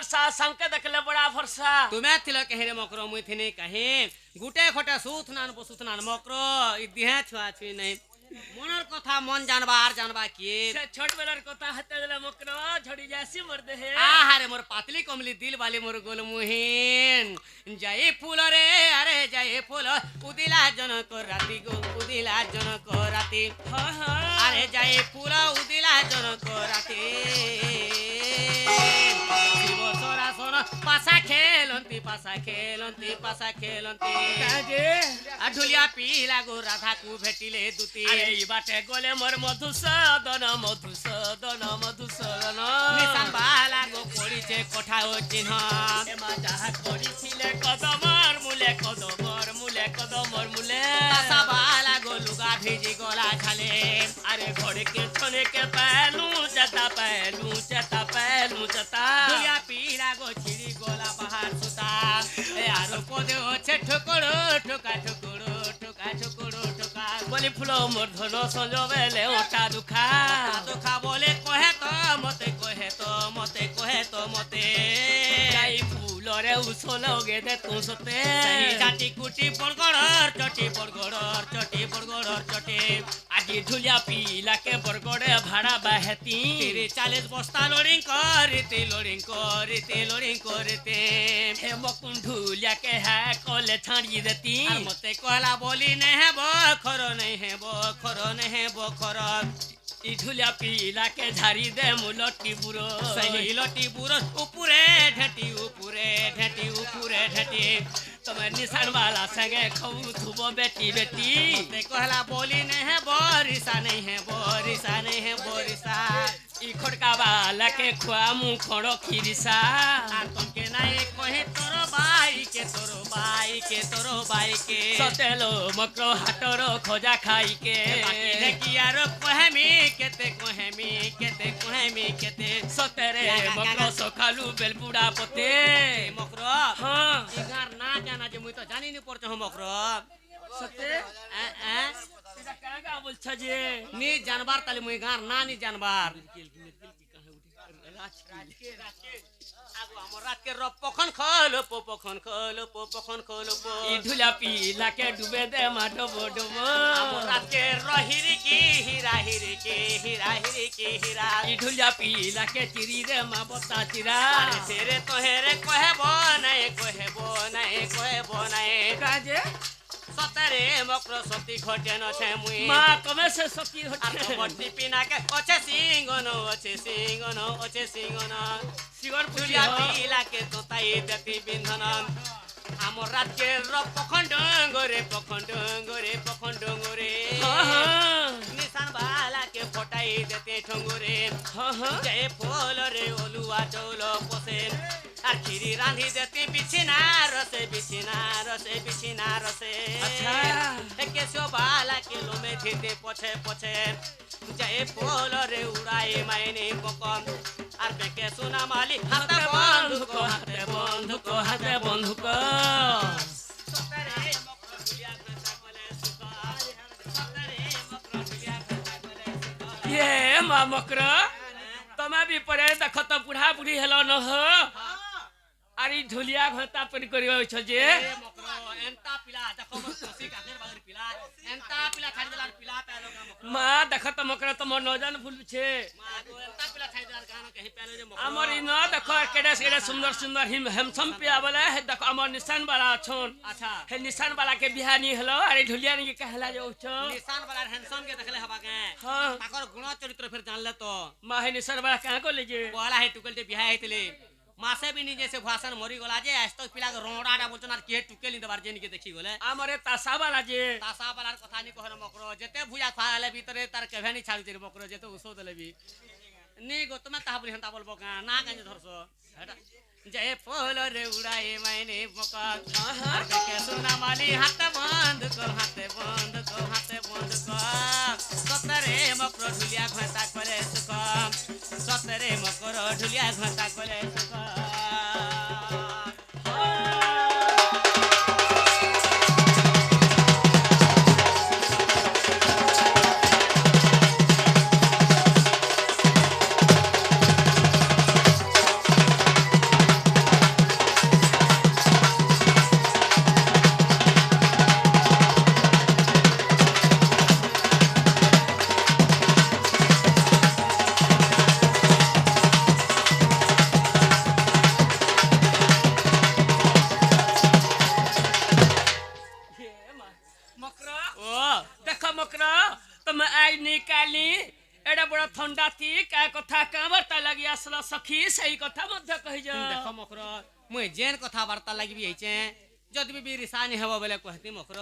भरसा संके देखले बड़ा भरसा तुम्हें थिल कहे मकर मुई थिने कहे गुटे खटे सुथनान बसुथनान मकर इ दिहे छुआ छुई नहीं मनर कथा मन जानबार जानबा किए से छोट बेलर कथा हते गले मकर झड़ी जासी मर दे है आहारे मोर पातली कमली दिल वाली मोर गोल मुहीन जय फूल रे अरे जय फूल उदिला जन को राती गो उदिला जन को राती हां हां अरे जय फूल उदिला जन को राती शिव सोरा सोना पासा खेलंती काजे ढुलिया पीला गो राधा को भेटिले दुती अरे ई बाटे गले मोर मधुसूदन निशान बाला गो पड़ीचे कोठा ओ चिन्ह एमा जाहा करिছিলে कदमर मुले पासा बाला गो लुगा भेजी गोला झाले अरे घोड़े के छने के पहलू जता ढुलिया पीला गो छिड़ी गोला बाहर सुता ए आरो कोदे ओछे ठोकड़ो ठोका बोली फुलो मोर धनो संजो बेले ओटा दुखा बोले कहे तो मते जाई फूलो रे उसलोगे दे तू सते चाटी कुटी बड़गड़र चटी आजी ढुलिया पीला के बरगड़े भाड़ा बहती तेरे 40 बस्ता लोडिंग करते हे मकुन ढुलिया के है कोले छाड़ी देती और मते कहला बोली नहीं है बखर ई ढुलिया पीला के झाड़ी दे मुलटी बुरो सही लटी बुरो ऊपरे ढेटी तुम्हें निशान वाला संगे खाऊ थुबो बेटी मते कहला बोली नहीं है बोरिसा ई खड़का वाला के खुआ मुँह खड़ो खिरिसा और तुमके नहीं कहे तोरो बाई के सतेलो मकरो हाटरो खोजा खाई के बाकी देखिया रो केते सतेरे मकरो सखालू बेलपुड़ा पते मकरो हाँ इगार ना जाना जे मुई तो जानी नहीं पड़ते हम मकरो सते इधर कागा बोल छजे नी जानबार ताले मुई गार ना नी जानबार आगो हमर रात के रप पखन खलो ई ढुलिया पीला के डूबे दे माडो बोडबो हमर रात के रहिरी की हीरा ई ढुलिया पीला के चिरी दे मा बता चिरा अरे तेरे तोहेरे कहबो नहीं काजे सतरे मकर सती घटे न छे मुई मां कमे से सकी আর होते কবড্ডি পিনাকে ওছে সিংগনো सिगन তুলিয়া पुलिया পিলাকে তোতাই দেতি বিন্ধন আমর রাজ্যের পখন ডঙ্গরে हां हां নিশান বালাকে ফটাই দেতে ঠঙ্গরে हां জয় ফল রে ওলুয়া চৌল পোসে আর খিরি রাঁধি দেতি বিছিনা রসে अच्छा केशो बाला के लोमे धीते पछे जय फूल रे उड़ाई मायने बकम আর বেকে সোনা মালি হাতে বন্ধুক हाथे बंधुक সতরে মকর ঢুলিয়া ঘাটা কলে সুকা সতরে মকর ঢুলিয়া ঘাটা কলে সুকা ये मां मकरा तमे भी परे देख तो बुढ़ा बुढ़ी हेलो न हो अरे ढुलिया घंटा पर करियो छजे मकरो एंता पिला देखो मत कोसी काकर बागर पिला एंता पिला खाई दलार पिला पेलो का मकरो मां देख तो मकरा तो मन नजन फूल छे मां को एंता पिला खाई दलार गानो कहीं पेलो जे मकरो हमर इ न देखो केडे सुंदर हेमसम पिया वाला है देखो हमर निशान वाला छोन अच्छा हे निशान वाला के बिहानी हेलो अरे ढुलिया ने कहला जो छ निशान वाला हैंडसम के देखले हबा के हां ताकर गुण चरित्र फिर जानले तो मां हे निशान वाला कहां को ले जे बोला है टुकल ते बिहा हेतले मासे भी निजे से भाषण मरी गला जे आज तक पिला रोडाटा बोलछन आर के टुकेल इन दबार जेन के देखि गले हमरे तासा वाला जे तासा वाला कथा नि कहन मकरो जेते भुजा खाले भीतरे तार केभेनी छाड़ी तेरे मकरो जेते उसो देलेबी नी गोतमा ता बोली हंता बोलबो का ना काजे धरसो जय फूल रे उड़ाए मैंने मका के सुना माली हाथ बंद को सतरे मकरो ढुलिया घंटा करे सुख सतरे मकरो ढुलिया घंटा करे सुख ଥଣ୍ଡା କା କଥା କାଁବାର୍ତ୍ତା ଲାଗି ଆସିଲ ସଖୀ ସେଇ କଥା ମଧ୍ୟ କହିଯ দেখ মকর মুই যেন কথাবার্তা লাগবি হইছে যদি বি রিসানি হব বলে কহতি মকর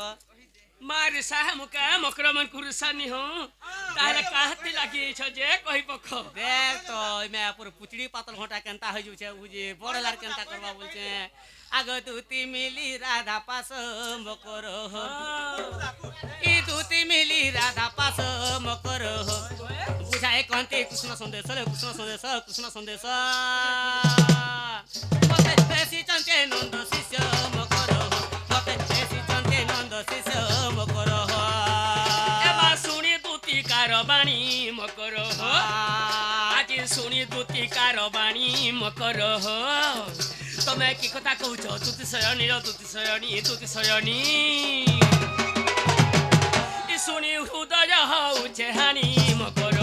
ମାରି ସାହା ମୁକା ମକର ମାନଙ୍କୁ ରୁଷାନି ହଉ ତାହେଲେ କାହାତି ଲାଗିଛ ଯେ କହି ପଖ দেখ তো মে পুরো পুচড়ি পাতল ঘটা কেনতা হই যাচ্ছে বুঝি বড় লার কেনতা করবা বলছে আগ দুতি মিলি রাধা পাস মকর ই দুতি মিলি রাধা পাস মকর বুঝায় কন্তে কৃষ্ণ সন্দেশ কৃষ্ণ সন্দেশ মতে বেশি চন্তে নন্দ শিষ্য মকর মতে বেশি চন্তে নন্দ শিষ্য মকর এবা শুনি দুতিକାର বাণী মকর আজি শুনি দুতিକାର বাণী মকর ତମେ କି କଥା କହୁଛ ତୁତି ଶୟନୀ ଇ ଶୁଣି ହୃଦୟ ହଉଛେ ହାନି ମକର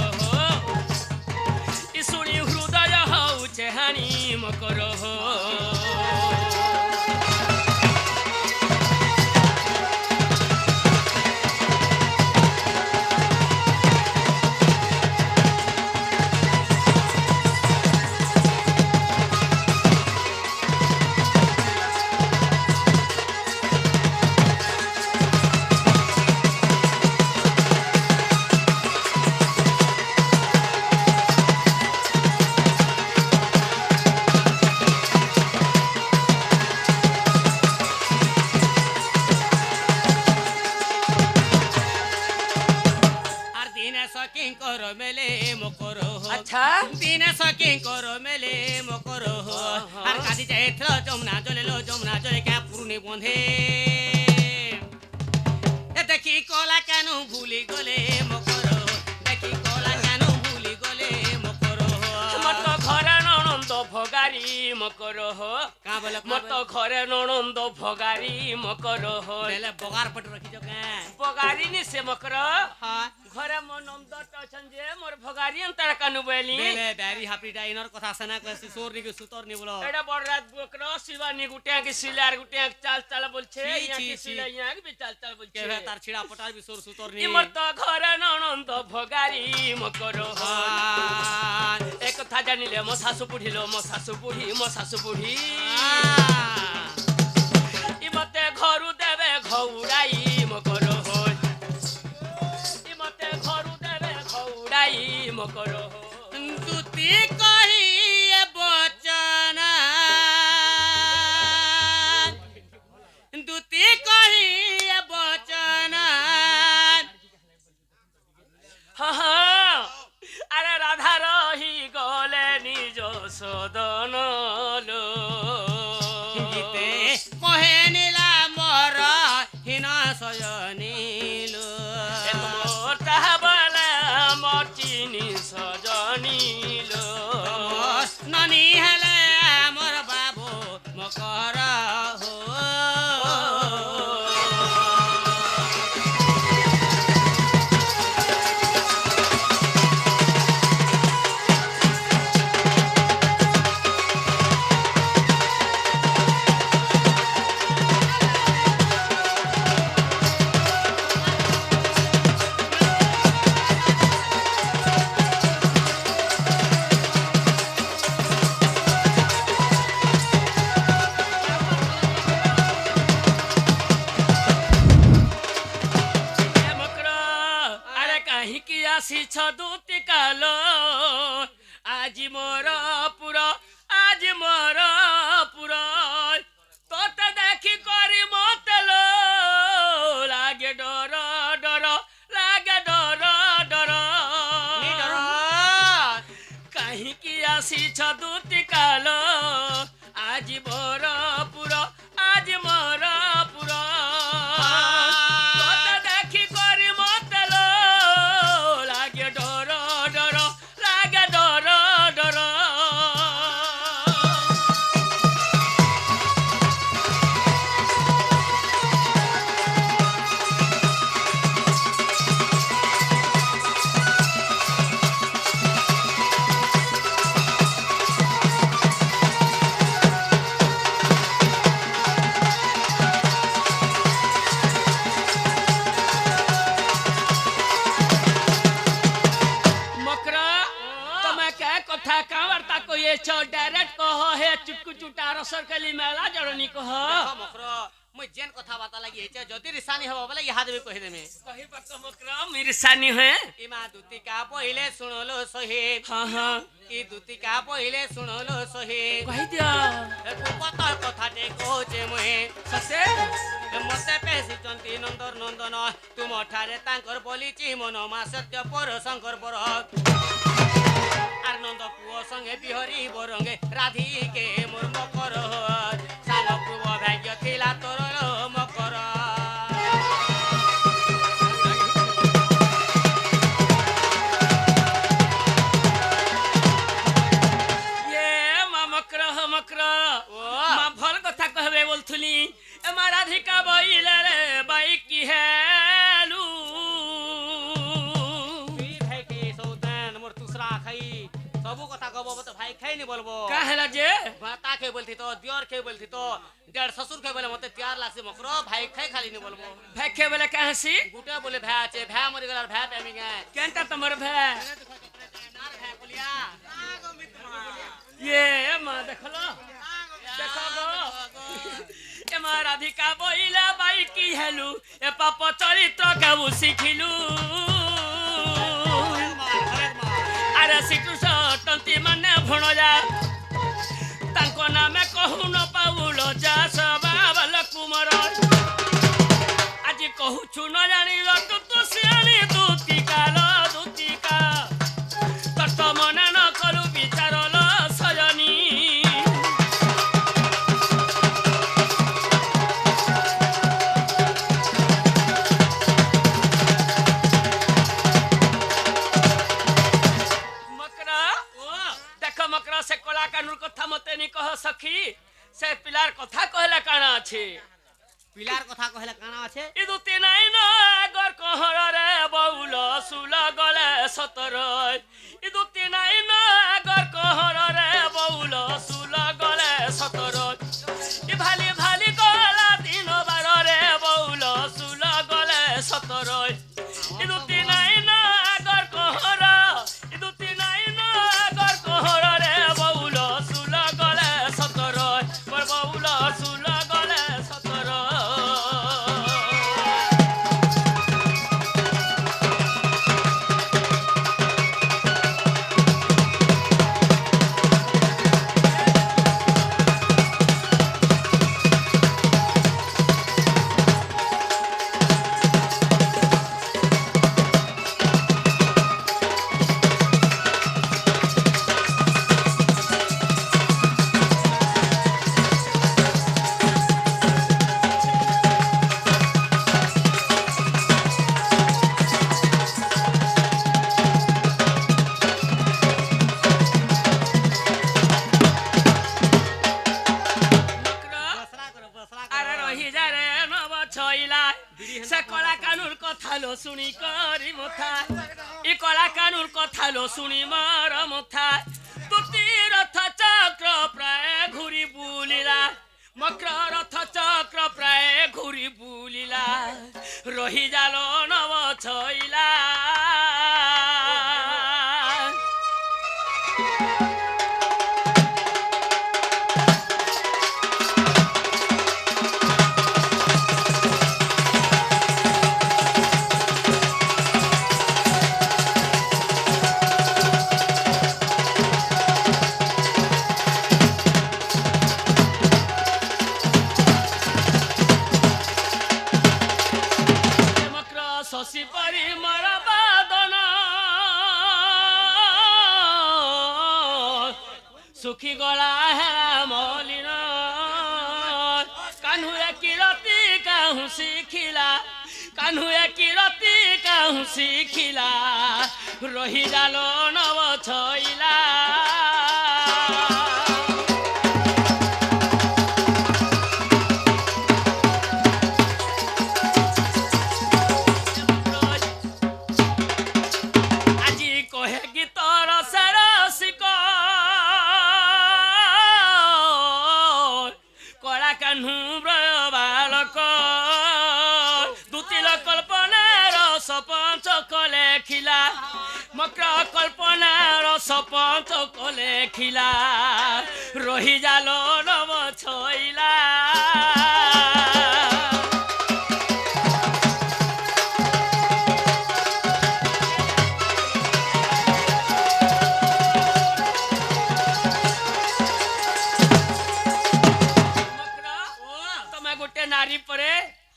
ଇ ଶୁଣି ହୃଦୟ ହଉଛେ ହାନି ମକର আচ্ছা দিনে সকি কর মেলে মকর আর কাদি যাইছিল যমুনা জলে কে পুরুনি বন্ধে দেখি কলা কেন ভুলি গলে মকর দেখি কলা কেন ভুলি গলে মকর মত ঘরে ননন্দ ভগারি মকর কা বলে মত ঘরে ননন্দ ভগারি মকর বেলে বগার পট রাখিছ কে ভগারি নি সে মকর হ্যাঁ ঘরে মো নন্দ অছন যে মোর ভগারি অন্তর কানু বলি বেলে ব্যারি হাপি ডাইনর কথা সেনা কইছি সোর নি সুতর নি বলো এটা বড় রাত বকর শিবানী গুটিয়া কি সিলার গুটিয়া চাল বলছে ছি, ইয়া ছি, কি ছি। সিলা ইয়া কি চাল বলছে কে তার ছিড়া পটার বি সোর সুতর নি ইমর তো ঘরে ননন্দ ভগারি মকর হ্যাঁ এ কথা জানিলে মো শাশু বুঢ়ী ইমতে ঘরু দেবে ঘৌড়াই মকর ইমতে ঘরু দেবে ঘৌড়াই মকর দুতি কহি বচন দুতি কহি বচন আরে রাধা রহি গলে নিজ সদন লো গীতে কহে নীলা মর হীন সজনীল তাহা বলে আমার চিনি সজনিল ননি হেলে মোর বাবু মকর হো আসিছ দুতি কাল আজি মোর পুর তোতে দেখি করি মতে লাগে ডর লাগে ডর কাহিকি আসিছ দুতি কাল আজি মোর পুর তোতে দেখি করি মতে লাগে ডর লাগে ডর तार सरकली मेला जड़नी कह देखो मकरो मुई जेन कथा बाता लगी हेचे जदी रिसानी हबो बोले इहा देबे कहि देमे कही पक मकरा मिरसानी है इमा दुतिका पहिले सुनलो सहे हां हां ई दुतिका पहिले सुनलो सहे कहि दिया तू कथा कथाटे कहचे मुहे ससे मते पेसी चंती नंदर नंदन तुम ठारे तांकर बोलीची मनमा सत्य पर शंकर पर आर नंद पुओ संगे बिहरी बरंगे राधिके मोर मकर सांग पुओ भाग्य थिला तोर मकर ये मकरा मा भल कथा कहबे बोलथुली ए मा राधिका बइले रे बाई की हेलू भाई के सौदान मोर दूसरा खाई सबू कथा कहबो तो भाई खाई नहीं बोलबो का हैला जे माता के बोलती तो दियोर के बोलती तो डेढ़ ससुर के बोले मते तैयार लासे मकरो भाई खाई खाली नहीं बोलबो फेखे बेले कहां सी गुटे बोले भै आचे भै मरि गेल भै पेमी गए केंटा तमर भे नार भै बोलिया ये मा देखलो देखबो ए मा राधिका बइले बाई की हेलू ए पाप चरित्र के सिखिलू अरे श्रीकृष्ण टंती माने भण जा तांको नामे कहू न पाउलो जा सबाबल कुमार आज कहू छु न जानी तू तो सियानी दूतिका तट मने न करू विचार ल सजनी मकरा से कला कानून कथा मते नहीं कह सखी से पिलार कथा कहला काना छे पिलार कथा कहले काना আছে इ दुती নাই न अगर कहर रे बउल सुल गले सतर इ दुती নাই न अगर कहर रे बउल सुल गले सतर इ भाली भाली गला दिन बार रे बउल सुल गले सतर इ दुती নাই न अगर कहर इ दुती নাই न अगर कहर रे बउल सुल गले सतर पर बउल सुल गले सतर শুনি করি মথা ই কলা কানুর কথা লো শুনি মার মথা তুতি রথ চক্র প্রায় ঘুরি বুলিলা মক্র রথ চক্র প্রায় ঘুরি বুলিলা রহি জাল নব ছইলা শশী পরি মর বাদন সুখী গলা হেরা মলিন কানহুয়ে কিরতি কাহু শিখিলা কানহুয়ে কিরতি কাহু শিখিলা রহি জাল নব ছইলা কল্পনার সপঞ্চ কলে খিলা মক্র কল্পনার সপঞ্চ কলে খিলা রহি জাল নব ছইলা তুমি গোটে নারী পরে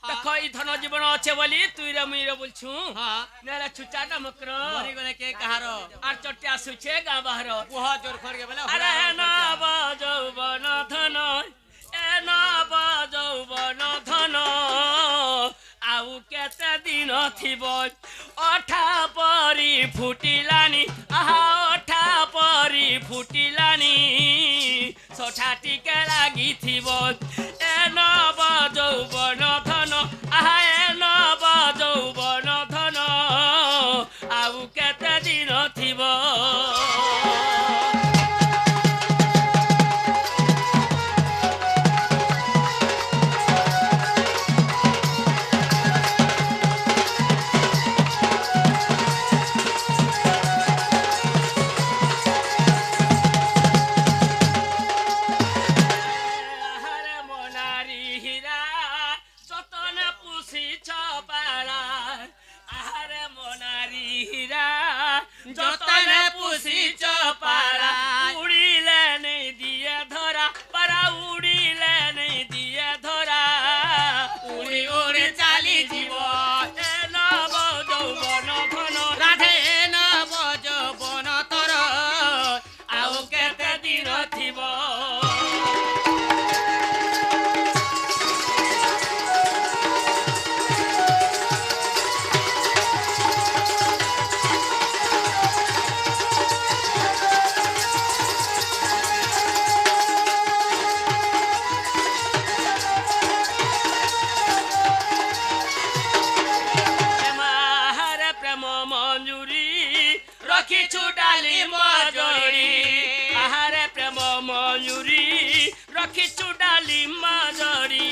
দেখো ই ধন জীবন আছে বলি তুই রে মুই রে বলছু হ্যাঁ নেলা ছুচাটা মক্র মরি গলে কে কাহার আর চটে আসুছে গা বাহার কুহ জোর খড় গে বলে আরে নব যৌবন ধন এ নব যৌবন ধন আউ কেতে দিন থিব অঠা পরি ফুটিলানি আহা অঠা পরি ফুটিলানি সঠা টিকে লাগিথিব এ নব যৌবন ধন আহা এ নব যৌবন ধন আউ কেতে দিন থিব আহারে মনারি হীরা যতন পুষিছ পাড়া আহারে মনারি হীরা যতন পুষিছ পাড়া উড়িলে নেই দিয়ে ধরা পাড়া উড়িলে নেই দিয়ে ধরা উড়ি উড়ি চালি জীব এ নব যৌবন ঘন রাধে নব যৌবন তর আউ কেতে দিন থিব মাহারে প্রেম মঞ্জুরি রখিছু ডালি মজুরি আহারে প্রেম মঞ্জুরি রখিছু ডালি মজুরি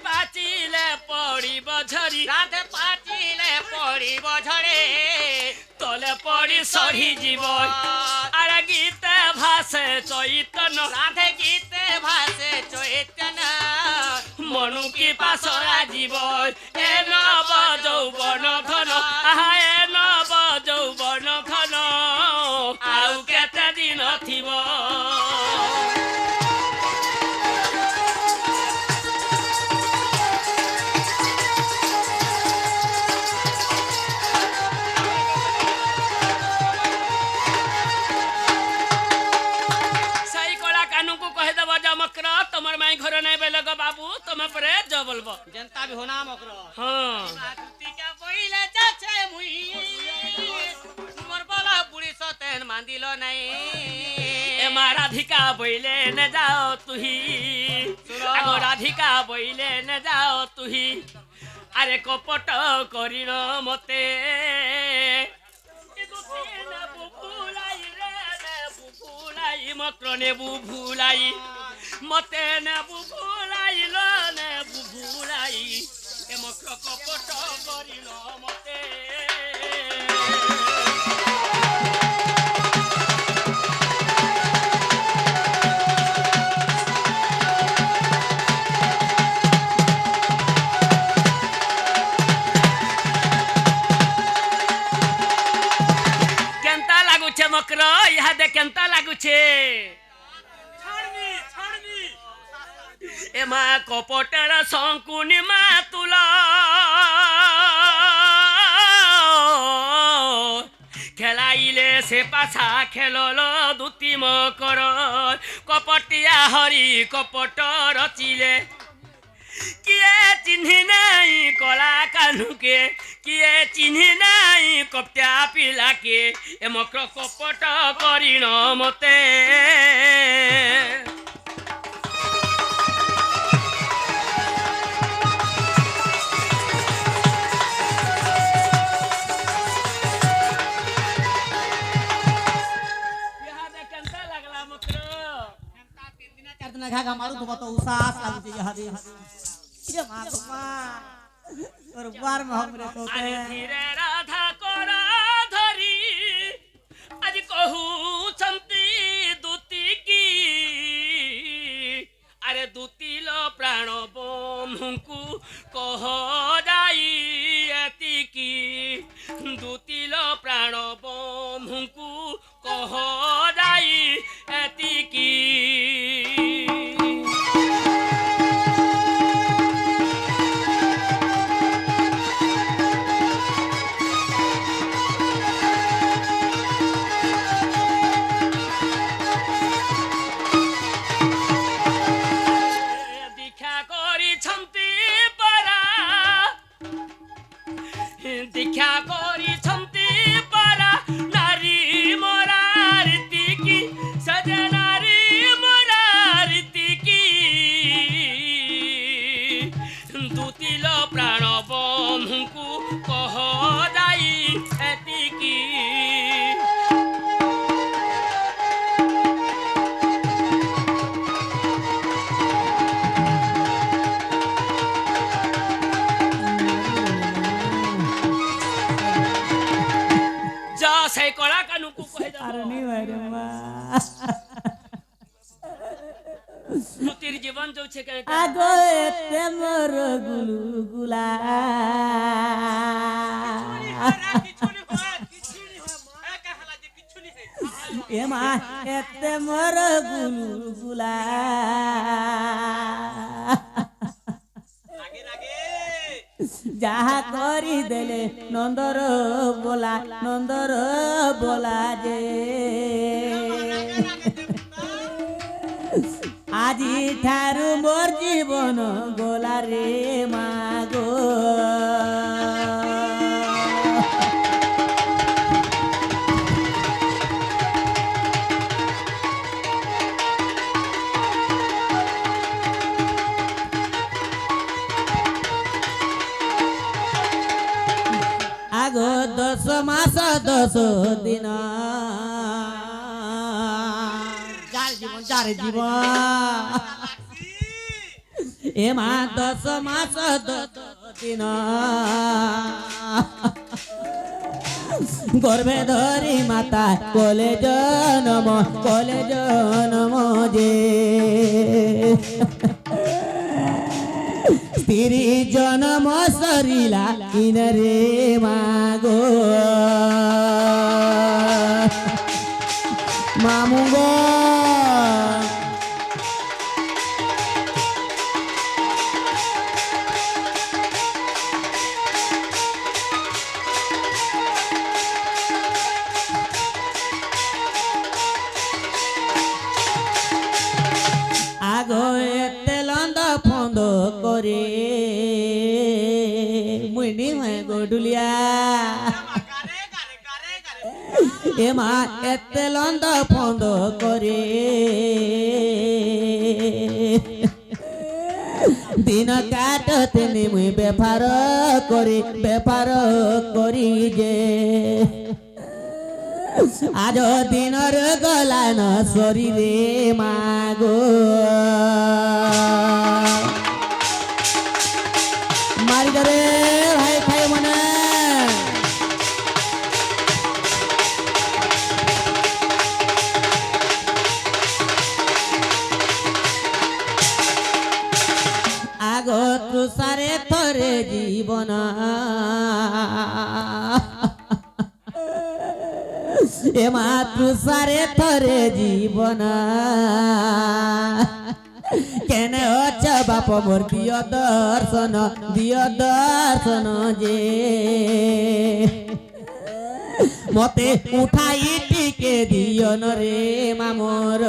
পাচিলে পড়িব ঝরি রাধে পাটিলে পড়িব ঝড়ে তলে পড়ি সহি জীব আর গীতে ভাসে চৈতন্য রাধে গীতে ভাসে চৈতন্য মনু কি পাশরা জীব এ নব যৌবন ঘন আহা এ নব যৌবন ঘন আউ কেতে দিন থিব सही कला कानू को कह देव जमकर तुम्हार माई घर नहीं बेले गो बाबू तुम्हें परे जो बोलबो जनता भी होना मकरो हाँ मातुती का बोइले जाछे मुई मोर बोला बुढ़ी सतेन मांदिलो नहीं ए मा राधिका बोइले न जाओ तुही सुनो। आगो राधिका बोइले न जाओ तुही अरे कपट करिन मते मक्र नेबु भुलाई मते नेबु भुलाई ल नेबु भुलाई ए मक्र कपट करिन मते केंता लागुछे मकर यहाँ दे केंता लागुछे एमा कपटर शंकुनी मा तुला खेलाइले से पाछा खेलल दुती मकर कपटिया हरि कपट रचिले किए चिन्हि नहीं कला कानुके किए चिन्हि नहीं कप्टा पिलाके ए मक्र कपट करिन मते घाघा मारू तो बतो उसास लागु छै यहा दे ये मां बार में हम रे सोते धीरे राधा को କହୁଛନ୍ତି ଦୁତିକି ଆରେ ଦୁତିଲ ପ୍ରାଣ ବନ୍ଧୁଙ୍କୁ କହ ଯାଇ ଏତିକି ଦୁତିଲ ପ୍ରାଣ ବନ୍ଧୁଙ୍କୁ କହ ଯାଇ ଏତିକି ଦୀକ୍ଷା କରିଛନ୍ତି ପରା ଦୀକ୍ଷା କରିଛନ୍ତି ପରା ନାରୀ ମରା ରୀତିକି ସଜେ ନାରୀ ମରା ରୀତିକି ଦୁତିଲ ପ୍ରାଣ ବନ୍ଧୁଙ୍କୁ କହ ଯାଇ ଏତିକି যা সেই কড়া কানুକୁ আরে নি କହିଦେବ ভাই রে মা ସ୍ମୃତିର ଜୀବନ ଯୋଉଛେ আগো এতে মোর গুলগুলা এ মা এতে মোর গুলগুলা যাহা করি দেলে নন্দর বলা যে আজি ঠারু মোর জীবন গোলা রে মাগো আগো 10 মাস 10 দিন যার জীবন এ মা 10 মাস 10 দিন গর্ভে ধরি মাতা কোলে জনম যে স্ত্রী জনম সরিলা কিনরে মাগো মামুগো আগো এতে লন্দ ফন্দ করে মুইনি হয় গডুলিয়া এ মা এতে লন্দ ফন্দ করে দিন কাটতে মুই বেপার করি যে আজ দিনর গলান শরীরে মাগো মারি ধরে ভাই খাই মনে আগ তুষারে থরে জীবন এ মাতৃসারে থরে জীবন কেনে অছ বাপ মোর দিয় দর্শন যে মতে উঠাই টিকে দিয় রে মামর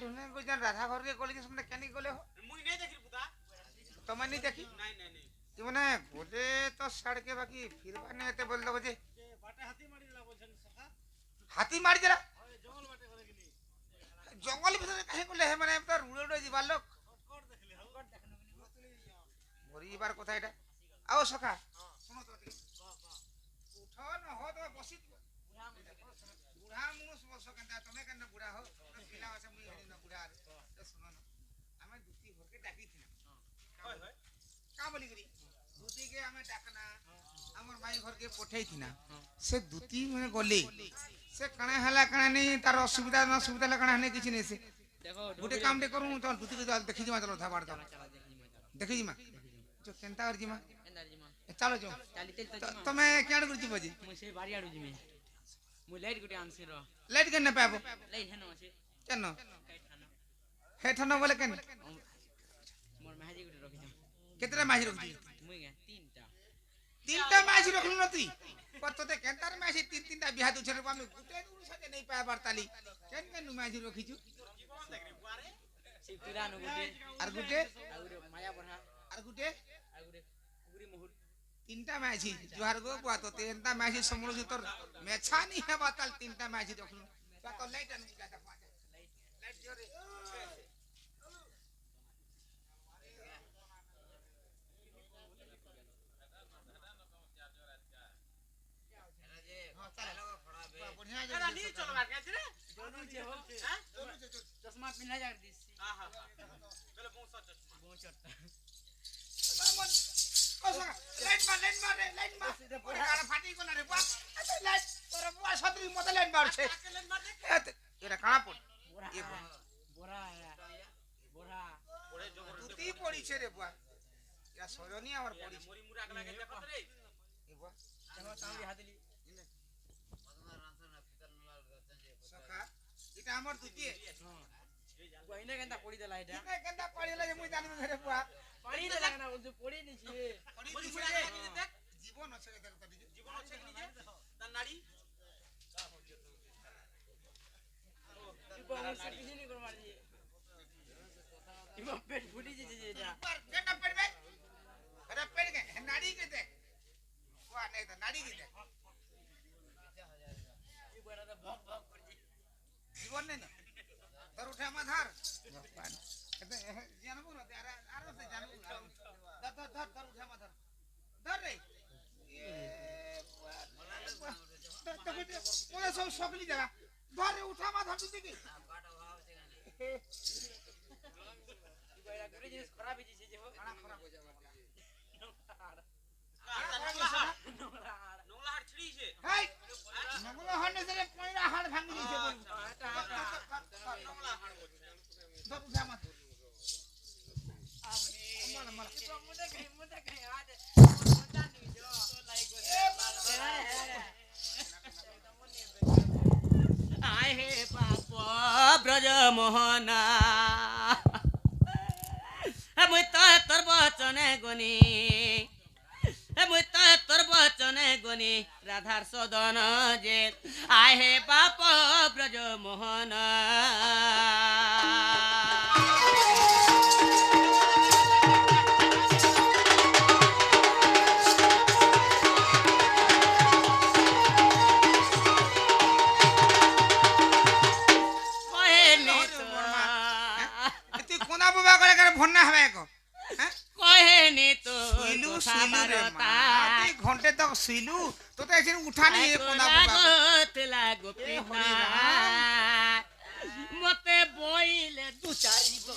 तुमने गुजन राधा घर के गली के केनी गले हो মুই নাই দেখি বুদা तुम्हें नहीं देखी নাই নাই নাই कि मैंने गोले तो सड़ के बाकी फिर बाने ते बोल दो जे বাটে হাতি মারি দিলা বলছেন সখা हाथी मार दिला জঙ্গল বাটে করে গেলি जंगल भीतर काहे गले है माने तो रुड़े उड़े जीवार लोग কট দেখলি কট দেখনু मोरी बार কথা এটা आओ सखा सुनो तो उठो न हो तो बसी बुढ़ा मुनुष बसो केनता तमे केन बुढ़ा हो पिला আছে মুই হেনি না বুढ़ा रे सुनो न हमें दुती भर के डाकी थी হয় হয় का बोली करी दुती के हमें डाकना हमर माई घर के पठेई थी ना से दुती में गले से कणे हला कणे नहीं तार असुविधा ना सुविधा ला कणे नहीं किछ नहीं से देखो गुटे काम दे करू तो दुती के देखि जिमा चलो था बाड़ दो देखि जिमा जो केनता कर जिमा एनर्जी मा चलो जो चाली तेल तो जिमा तमे केण कर जिबो जी मुझे बारी आडू जिमे मु लाइट गुटे आनसी रो लाइट केन पाबो लाइट है न আছে केन काई थाना हेठन बोले केन मोर महाजी गुटे रखि जा केतरा माही रख दी मुई गे तीनटा तीनटा माही रखलु न तुई पत्ते केनतार माही तीन तीनटा बिहा दु छरे हम गुटे दूर सके नहीं पाए बारताली केन केन माही रखिजु सिपिरा न गुटे और गुटे आउरे माया बरहा और गुटे आउरे गुरी मोहर तीनटा माही जुहार गो बुआ तो तीनटा माही समरो तोर मेछा नहीं है बातल तीनटा माही रखलु तो लाइट न जाता लाइट जोरे बढ़िया এরা নি চলবার কাছে রে दोनों जे हो হ্যাঁ चश्मा पिनला जा दिस হ্যাঁ হ্যাঁ বেলে বহুত চশমা बहुत चट्टा लाइट मार ओरे गाना फाटी को ना रे बुआ लाइट ओरे बुआ छतरी मत लाइट मार छे কেলেন মারতে एरा कहां पड़ बोरा ये बोरा बोरा পড়ে জবর दुती पड़ी छे रे बुआ या सोरनी हमर पड़ी छे মরি মুরা গলা কে দেখত রে ए बुआ चलो तांबी हाथली सखा इटा हमर दुती हां गइने केनता पड़ी देला एटा इने केंदा पड़ी ले मुई जानि रे बुआ पानी देला ना जो पड़ी नी छी पड़ी মরি छे মুরা रे গলা কে দেখ जीवन আছে रे देख तड़ी জীবন আছে কি নিজে তার নাড়ি इबो मुझसे किसी नहीं कर मार दिए इबो पेट फूटी जे जे एटा पर केना पड़बे अरे पेड़ के नाड़ी के देख बुआ नहीं तो नाड़ी के देख इबो रा तो भक भक कर जी जीवन नहीं ना धर उठा माधार कहते जानबो न त्यारा आरो से जानबो धर उठा माधार धर रे ये ओए सब सकली जगह धर रे उठा माधार तू देखी इबो रा गुरे जिनिस खराब है जे हो खाना खराब हो जाएगा নোংলা হাড় ছিড়িছে हाय मंगल हने से पयरा हाड़ भांगी दिसे बोल आटा आटा নোংলা হাড় বলছে धर उठा माधार आवनी मार मार इबो मुदे कहीं आज मुदा नहीं जो तो लाइक आए हे बाप ब्रज मोहना मुई तो तोर बचन गनी मुई तो तोर बचन गनी राधार सदन जे आए हे बाप ब्रज मोहना तू कोना बुबा करे भन्ना हवे को हैं कहनी तो सुइलू सुइलू रे मां घंटे तक सुइलू तो ऐसे उठा नहीं है कोना बुबा लागो पिता मते बोइले दु चारि गो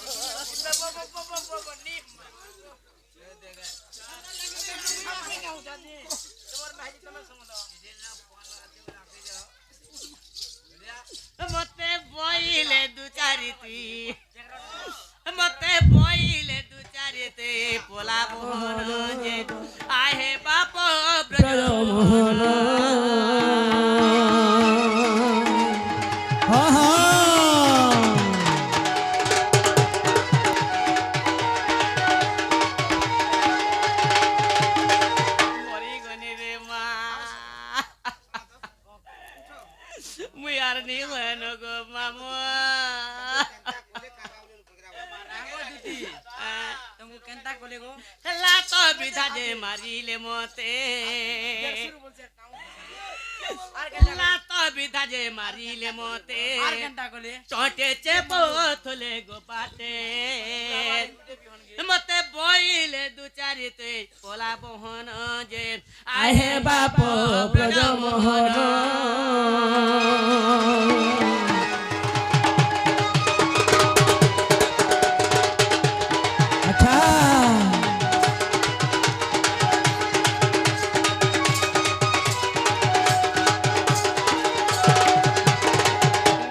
मते बोइले दु चारि ती मते बोइले दु चारि ते पोला मोहन जे आहे बाप ब्रज मोहन मरी गनी रे मा मुई यार नहीं गो मामू বলে গো লাত বিধা যে মারিলে মতে শুরু বলছে আর কেনটা লাত বিধা যে মারিলে মতে আর কেনটা কলে চটেছে বোতলে গোপাতে মতে বইলে দু চারিতে কলা বহন যে আহে বাপ ব্রজমোহন আচ্ছা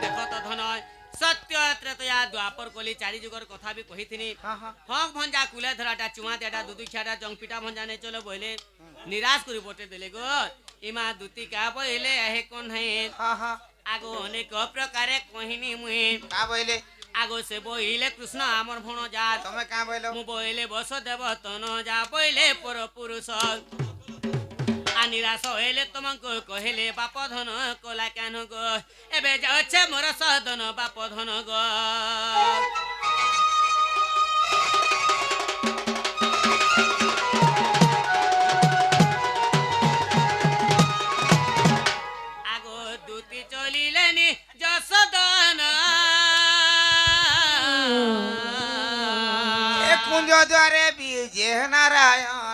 দেখো তো ধন সত্য ত্রেতয়া দ্বাপর কলি চারি যুগর কথা বি কহিথিনি হ্যাঁ হ্যাঁ হক ভঞ্জা কুলে ধরাটা চুমা দেটা দুদু খিয়াটা জংপিটা ভঞ্জা নে চলো বইলে নিরাশ করি বটে দেলে গো ইমা দুতিকা বইলে আহে কোন হে হ্যাঁ হ্যাঁ আগো অনেক প্রকারে কহিনি মুই কা বইলে আগো সে বইলে কৃষ্ণ আমার ভণ জাত তুমি কা বইলো মু বইলে বসুদেব তন যা বইলে পর পুরুষ নিরাশ হইলে তোমাকে কহিলে বাপ ধন কলা কেন গো এবে যাচ্ছে মোর সদন বাপ ধন গো আগো দুতি চলিলেনি যশোদন এ কুঞ্জ দ্বারে বিজে নারায়ণ